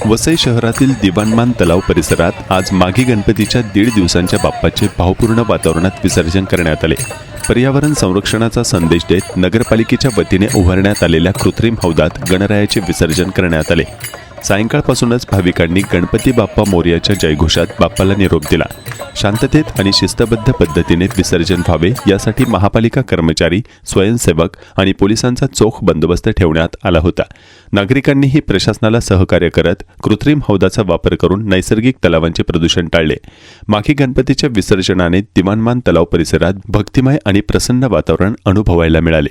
वसई शहरातील दिवाणमान तलाव परिसरात आज माघी गणपतीच्या 1.5 दिवसांच्या बाप्पाचे भावपूर्ण वातावरणात विसर्जन करण्यात आले। पर्यावरण संरक्षणाचा संदेश देत नगरपालिकेच्या वतीने उभारण्यात आलेल्या कृत्रिम हौदात गणरायाचे विसर्जन करण्यात आले। सायंकाळपासूनच भाविकांनी गणपती बाप्पा मोरयाच्या जयघोषात बाप्पाला निरोप दिला। शांततेत आणि शिस्तबद्ध पद्धतीने विसर्जन व्हावे यासाठी महापालिका कर्मचारी, स्वयंसेवक आणि पोलिसांचा चोख बंदोबस्त ठेवण्यात आला होता। नागरिकांनीही प्रशासनाला सहकार्य करत कृत्रिम हौदाचा वापर करून नैसर्गिक तलावांचे प्रदूषण टाळले। माघी गणपतीच्या विसर्जनाने दिवाणमान तलाव परिसरात भक्तिमय आणि प्रसन्न वातावरण अनुभवायला मिळाले।